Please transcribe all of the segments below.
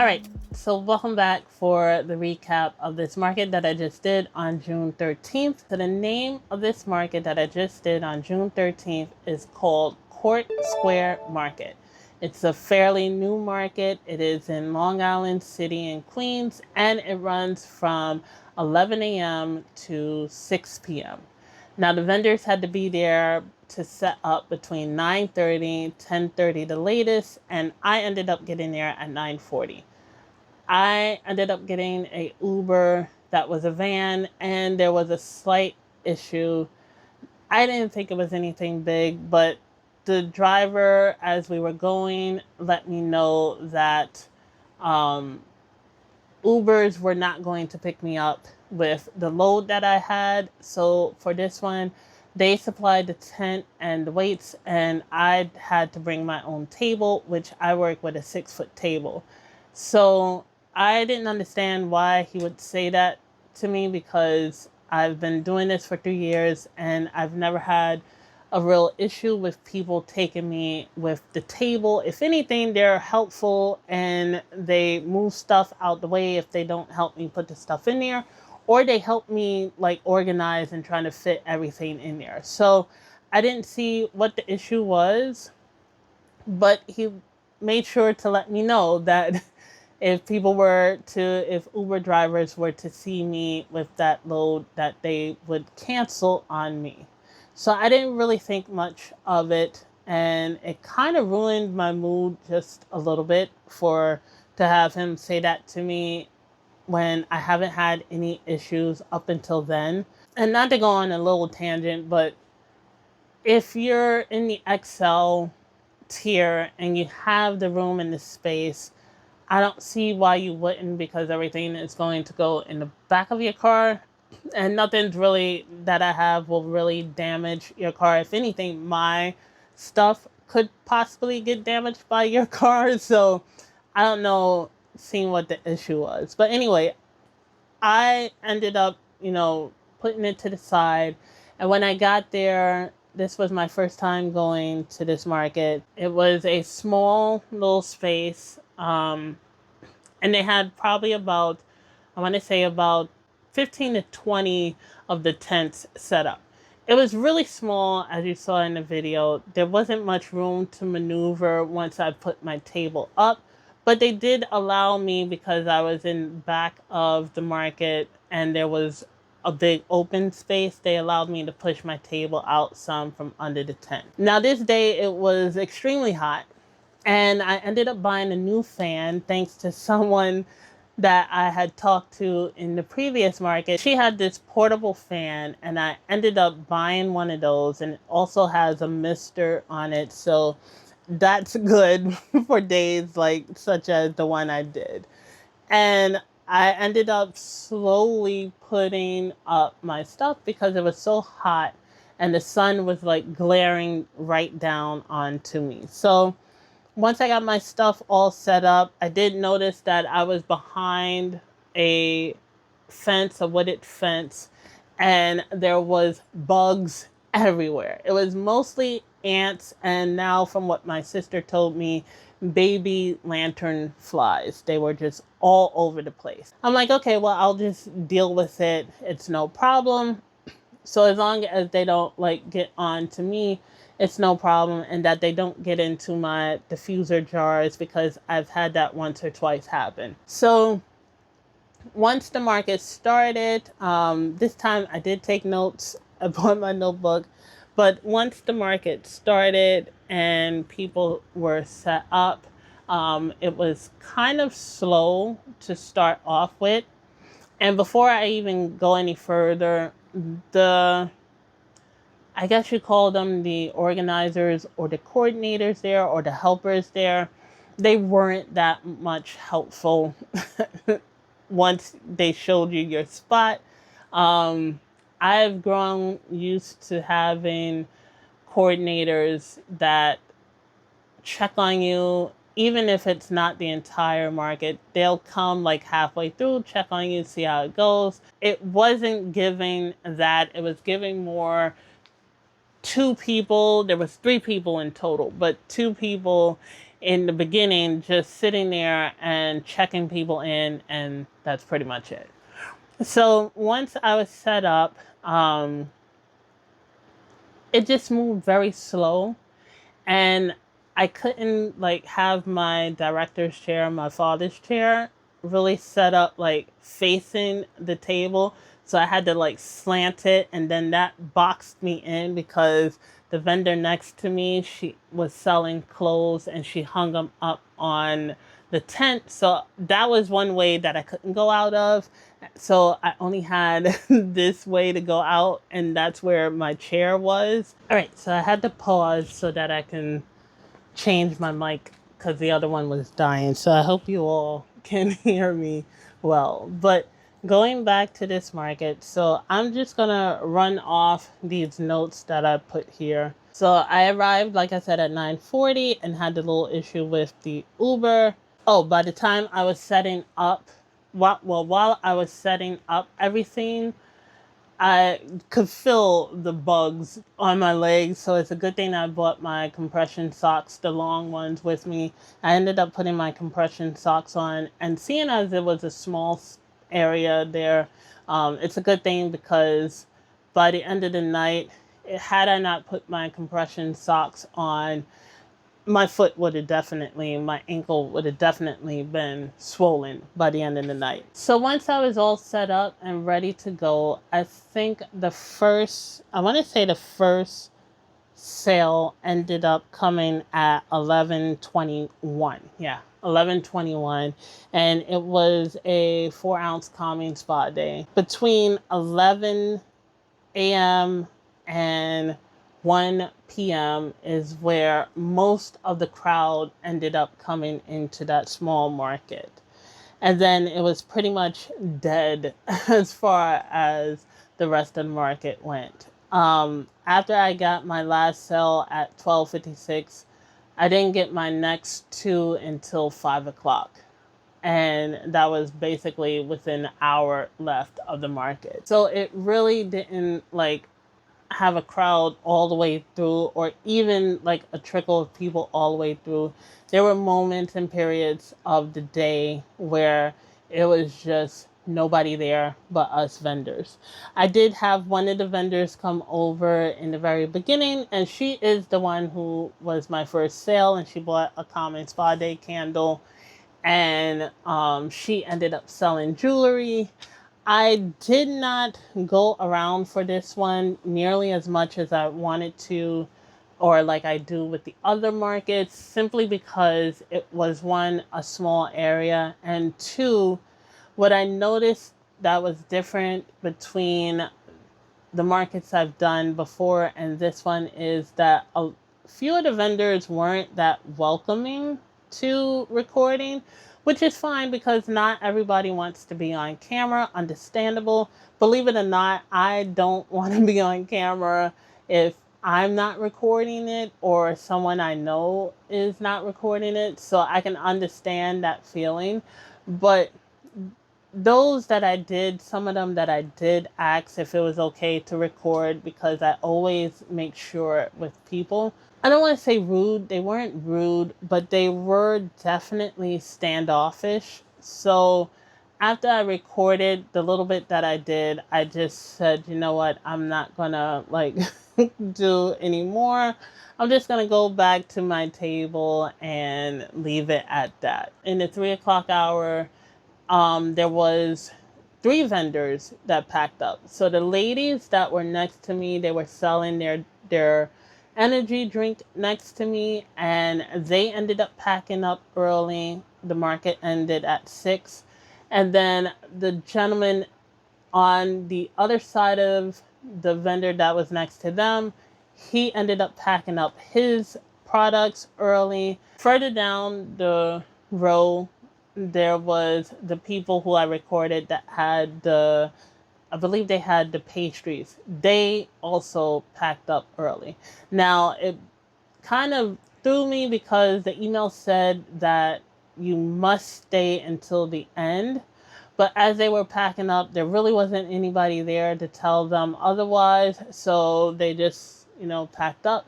right, so welcome back for the recap of this market that I just did on June 13th. So the name of this market that I just did on June 13th is called Court Square Market. It's a fairly new market. It is in Long Island City in Queens, and it runs from 11 a.m. to 6 p.m. Now the vendors had to be there to set up between 9:30, 10:30 the latest, and I ended up getting there at 9:40. I ended up getting a Uber that was a van, and there was a slight issue. I didn't think it was anything big, but the driver, as we were going, let me know that Ubers were not going to pick me up with the load that I had. So for this one, they supplied the tent and the weights, and I had to bring my own table, which I work with a 6-foot table. So I didn't understand why he would say that to me, because I've been doing this for 3 years and I've never had a real issue with people taking me with the table. If anything, they're helpful and they move stuff out the way if they don't help me put the stuff in there, or they help me like organize and trying to fit everything in there. So I didn't see what the issue was, but he made sure to let me know that if Uber drivers were to see me with that load, that they would cancel on me. So I didn't really think much of it, and it kind of ruined my mood just a little bit to have him say that to me when I haven't had any issues up until then. And not to go on a little tangent, but if you're in the XL tier and you have the room and the space, I don't see why you wouldn't, because everything is going to go in the back of your car, and nothing's really that I have will really damage your car. If anything, my stuff could possibly get damaged by your car. So I don't know, seeing what the issue was. But anyway, I ended up, putting it to the side. And when I got there, this was my first time going to this market. It was a small little space. And they had probably about 15 to 20 of the tents set up. It was really small, as you saw in the video. There wasn't much room to maneuver once I put my table up, but they did allow me, because I was in back of the market and there was a big open space, they allowed me to push my table out some from under the tent. Now this day it was extremely hot, and I ended up buying a new fan thanks to someone that I had talked to in the previous market. She had this portable fan, and I ended up buying one of those, and it also has a mister on it. So that's good for days such as the one I did. And I ended up slowly putting up my stuff because it was so hot and the sun was glaring right down onto me. So once I got my stuff all set up, I did notice that I was behind a wooded fence, and there was bugs everywhere. It was mostly ants, and now from what my sister told me, baby lantern flies. They were just all over the place. I'm like, okay, well, I'll just deal with it. It's no problem. So as long as they don't get on to me, it's no problem, and that they don't get into my diffuser jars, because I've had that once or twice happen. So once the market started, this time I did take notes. I brought my notebook. But once the market started and people were set up, it was kind of slow to start off with. And before I even go any further, I guess you call them the organizers or the coordinators there or the helpers there, they weren't that much helpful once they showed you your spot. I've grown used to having coordinators that check on you, even if it's not the entire market. They'll come halfway through, check on you, see how it goes. It wasn't giving that. It was giving more 2 people. There was 3 people in total, but 2 people in the beginning, just sitting there and checking people in, and that's pretty much it. So once I was set up, it just moved very slow, and I couldn't like have my director's chair, my father's chair, really set up like facing the table. So I had to like slant it, and then that boxed me in because the vendor next to me, she was selling clothes and she hung them up on the tent. So that was one way that I couldn't go out of. So I only had this way to go out, and that's where my chair was. All right, so I had to pause so that I can change my mic because the other one was dying. So I hope you all can hear me well. But going back to this market, so I'm just gonna run off these notes that I put here. So I arrived, like I said, at 9:40 and had the little issue with the Uber. Oh, by the time I was setting up, while I was setting up everything, I could feel the bugs on my legs, so it's a good thing I bought my compression socks, the long ones, with me. I ended up putting my compression socks on, and seeing as it was a small area there, it's a good thing because by the end of the night, had I not put my compression socks on, my foot would have definitely, my ankle would have definitely been swollen by the end of the night. So once I was all set up and ready to go, I think I want to say the first sale ended up coming at 11:21. Yeah, 11:21. And it was a 4-ounce calming spa day. Between 11 a.m. and 1 p.m. is where most of the crowd ended up coming into that small market. And then it was pretty much dead as far as the rest of the market went. After I got my last sale at 12:56, I didn't get my next two until 5 o'clock. And that was basically within an hour left of the market. So it really didn't like have a crowd all the way through, or even like a trickle of people all the way through. There were moments and periods of the day where it was just nobody there but us vendors. I did have one of the vendors come over in the very beginning, and she is the one who was my first sale, and she bought a common spa day candle, and she ended up selling jewelry. I did not go around for this one nearly as much as I wanted to, or like I do with the other markets, simply because it was, one, a small area, and two, what I noticed that was different between the markets I've done before and this one is that a few of the vendors weren't that welcoming to recording, which is fine because not everybody wants to be on camera. Understandable. Believe it or not, I don't want to be on camera if I'm not recording it or someone I know is not recording it. So I can understand that feeling. But those that I did, some of them that I did ask if it was okay to record, because I always make sure with people. I don't want to say rude. They weren't rude, but they were definitely standoffish. So after I recorded the little bit that I did, I just said, you know what, I'm not gonna like do anymore. I'm just gonna go back to my table and leave it at that. In the 3 o'clock hour, there was 3 vendors that packed up. So the ladies that were next to me, they were selling their energy drink next to me, and they ended up packing up early. The market ended at 6. And then the gentleman on the other side of the vendor that was next to them, he ended up packing up his products early. Further down the row, there was the people who I recorded that had I believe they had the pastries. They also packed up early. Now, it kind of threw me because the email said that you must stay until the end. But as they were packing up, there really wasn't anybody there to tell them otherwise. So they just, packed up.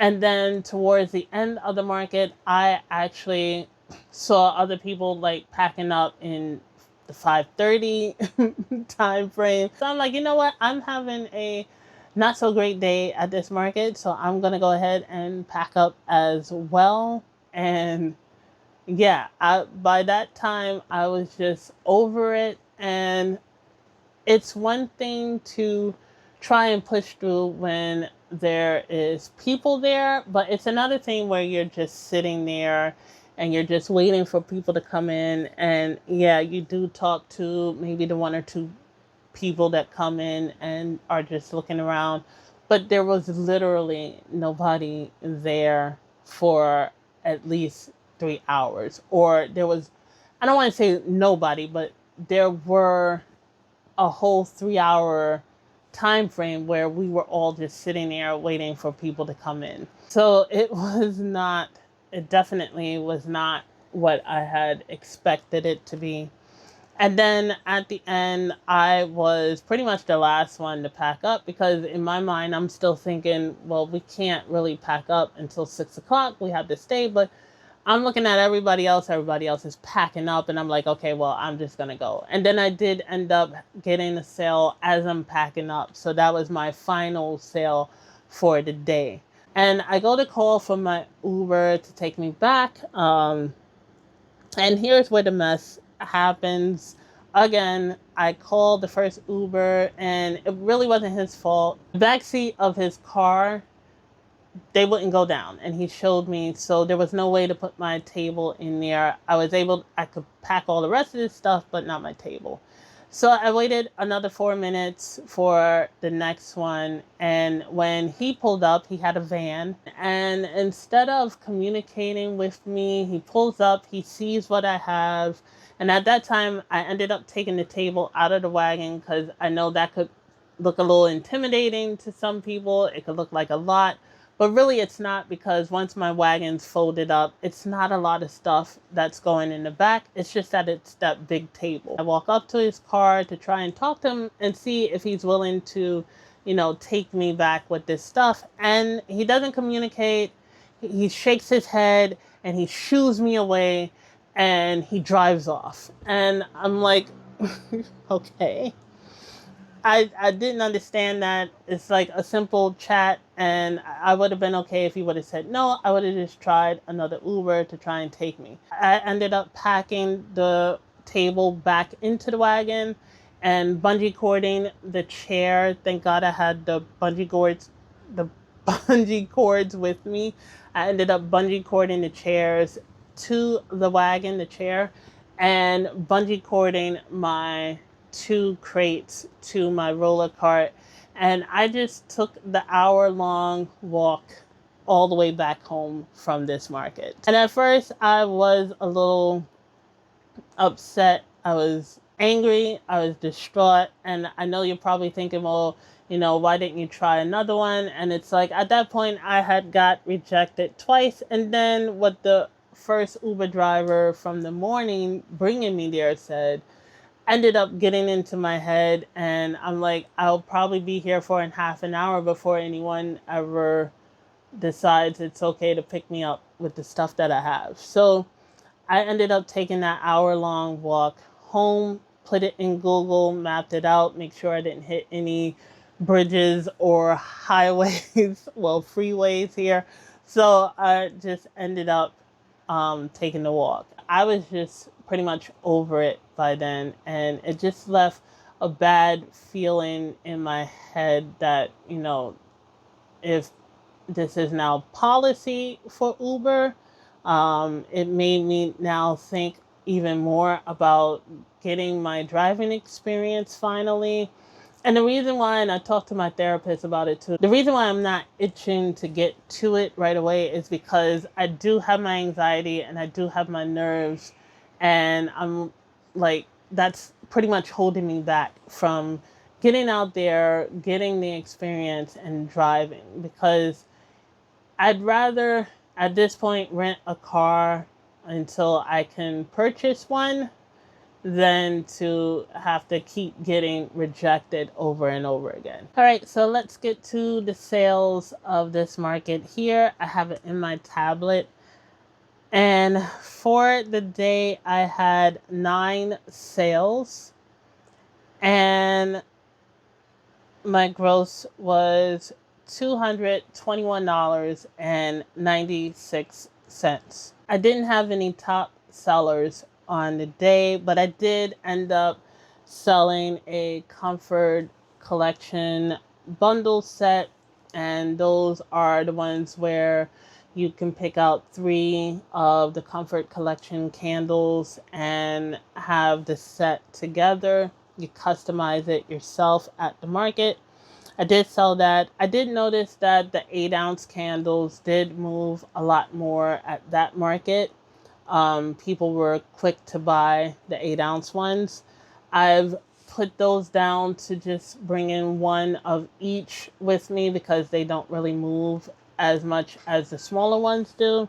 And then towards the end of the market, I actually saw other people like packing up in the 5:30 time frame. So I'm like, you know what? I'm having a not so great day at this market, so I'm gonna go ahead and pack up as well. And yeah, by that time I was just over it. And it's one thing to try and push through when there is people there, but it's another thing where you're just sitting there and you're just waiting for people to come in. And yeah, you do talk to maybe the one or two people that come in and are just looking around, but there was literally nobody there for at least 3 hours. Or there was, I don't want to say nobody, but there were a whole 3 hour time frame where we were all just sitting there waiting for people to come in. So it definitely was not what I had expected it to be. And then at the end, I was pretty much the last one to pack up, because in my mind, I'm still thinking, well, we can't really pack up until 6 o'clock. We have to stay. But I'm looking at everybody else. Everybody else is packing up. And I'm like, okay, well, I'm just going to go. And then I did end up getting a sale as I'm packing up. So that was my final sale for the day. And I go to call for my Uber to take me back. And here's where the mess happens. Again, I called the first Uber, and it really wasn't his fault. The backseat of his car, they wouldn't go down, and he showed me, so there was no way to put my table in there. I could pack all the rest of this stuff, but not my table. So I waited another 4 minutes for the next one. And when he pulled up, he had a van. And instead of communicating with me, he pulls up, he sees what I have. And at that time, I ended up taking the table out of the wagon, because I know that could look a little intimidating to some people. It could look like a lot. But really it's not, because once my wagon's folded up, it's not a lot of stuff that's going in the back. It's just that it's that big table. I walk up to his car to try and talk to him and see if he's willing to, take me back with this stuff. And he doesn't communicate. He shakes his head and he shoos me away and he drives off. And I'm like, okay. I didn't understand that. It's like a simple chat, and I would have been okay if he would have said no. I would have just tried another Uber to try and take me. I ended up packing the table back into the wagon and bungee cording the chair. Thank God I had the bungee cords with me. I ended up bungee cording the chairs to the wagon, the chair, and bungee cording my 2 crates to my roller cart. And I just took the hour-long walk all the way back home from this market. And at first I was a little upset. I was angry. I was distraught. And I know you're probably thinking, well, why didn't you try another one? And it's like, at that point I had got rejected twice. And then what the first Uber driver from the morning bringing me there said ended up getting into my head. And I'm like, I'll probably be here for half an hour before anyone ever decides it's okay to pick me up with the stuff that I have. So I ended up taking that hour-long walk home, put it in Google, mapped it out, make sure I didn't hit any bridges or highways, well, freeways here. So I just ended up taking the walk. I was just pretty much over it by then, and it just left a bad feeling in my head that, if this is now policy for Uber, it made me now think even more about getting my driving experience finally. And the reason why, and I talked to my therapist about it too, the reason why I'm not itching to get to it right away is because I do have my anxiety and I do have my nerves. And I'm like, that's pretty much holding me back from getting out there, getting the experience and driving. Because I'd rather, at this point, rent a car until I can purchase one than to have to keep getting rejected over and over again. All right, so let's get to the sales of this market here. I have it in my tablet. And for the day, I had 9 sales. And my gross was $221.96. I didn't have any top sellers on the day, but I did end up selling a comfort collection bundle set, and those are the ones where you can pick out 3 of the comfort collection candles and have the set together. You customize it yourself at the market. I did sell that. I did notice that the 8-ounce candles did move a lot more at that market. People were quick to buy the 8-ounce ones. I've put those down to just bring in 1 of each with me because they don't really move as much as the smaller ones do.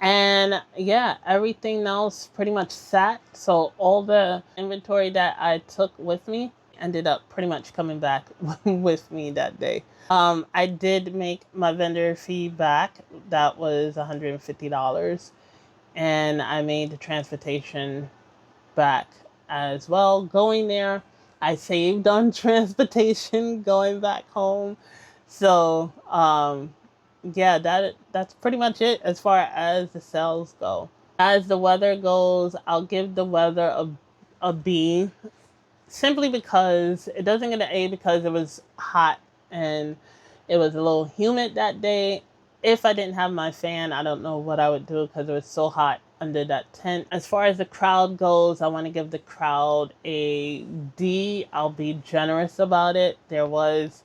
And yeah, everything else pretty much sat. So all the inventory that I took with me ended up pretty much coming back with me that day. I did make my vendor fee back. That was $150. And I made the transportation back as well. Going there, I saved on transportation going back home. So, yeah, that's pretty much it as far as the sales go. As the weather goes, I'll give the weather a B, simply because it doesn't get an A because it was hot and it was a little humid that day. If I didn't have my fan, I don't know what I would do because it was so hot under that tent. As far as the crowd goes, I want to give the crowd a D. I'll be generous about it. There was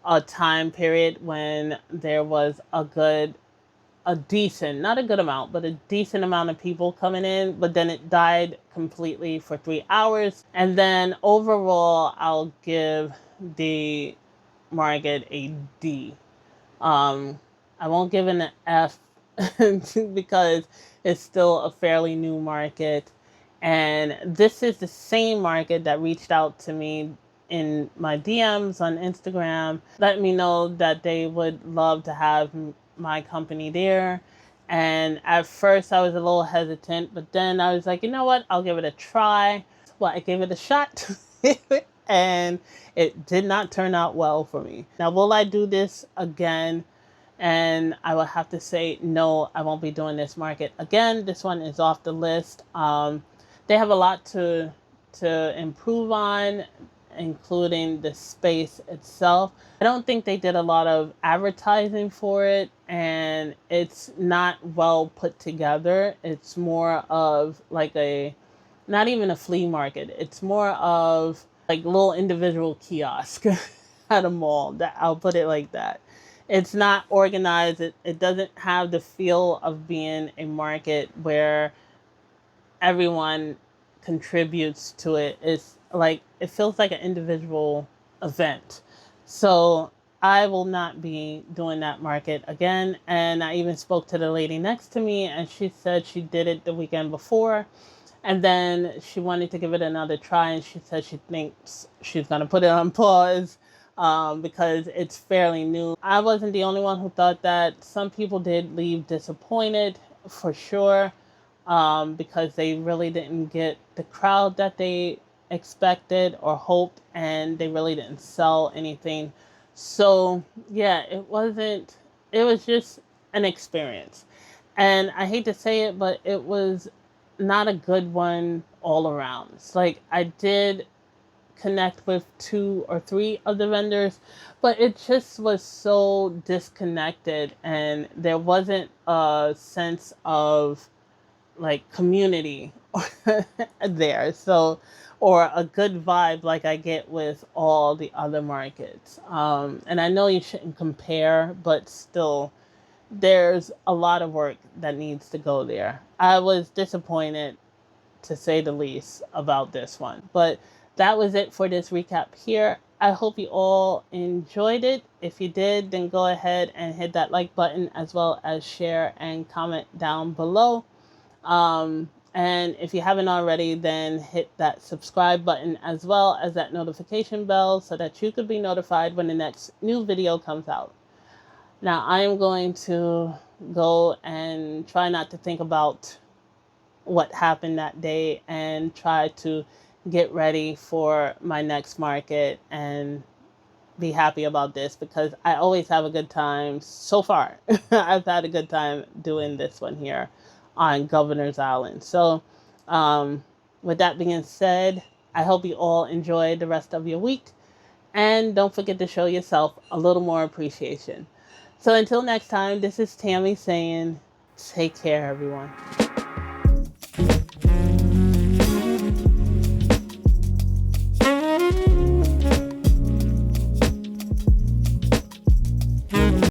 a time period when there was a decent, not a good amount, but a decent amount of people coming in, but then it died completely for 3 hours. And then overall, I'll give the market a D. I won't give it an F because it's still a fairly new market. And this is the same market that reached out to me in my DMs on Instagram, let me know that they would love to have my company there. And at first I was a little hesitant, but then I was like, you know what? I'll give it a try. Well, I gave it a shot and it did not turn out well for me. Now, will I do this again? And I will have to say, no, I won't be doing this market again. This one is off the list. They have a lot to improve on, including the space itself. I don't think they did a lot of advertising for it, and it's not well put together. It's more of like not even a flea market. It's more of like little individual kiosk at a mall. That I'll put it like that. It's not organized. It doesn't have the feel of being a market where everyone contributes to it. It's like, it feels like an individual event. So I will not be doing that market again. And I even spoke to the lady next to me, and she said she did it the weekend before. And then she wanted to give it another try, and she said she thinks she's going to put it on pause because it's fairly new. I wasn't the only one who thought that. Some people did leave disappointed for sure because they really didn't get the crowd that they expected or hoped, and they really didn't sell anything. So yeah, it was just an experience. And I hate to say it, but it was not a good one all around. It's like I did connect with 2 or 3 of the vendors, but it just was so disconnected, and there wasn't a sense of like community there. So, or a good vibe like I get with all the other markets. And I know you shouldn't compare, but still, there's a lot of work that needs to go there. I was disappointed, to say the least, about this one. But that was it for this recap here. I hope you all enjoyed it. If you did, then go ahead and hit that like button, as well as share and comment down below. And if you haven't already, then hit that subscribe button as well as that notification bell so that you could be notified when the next new video comes out. Now, I am going to go and try not to think about what happened that day and try to get ready for my next market and be happy about this, because I always have a good time so far. I've had a good time doing this one here on Governor's Island. So, with that being said, I hope you all enjoy the rest of your week. And don't forget to show yourself a little more appreciation. So until next time, this is Tammy saying, take care, everyone.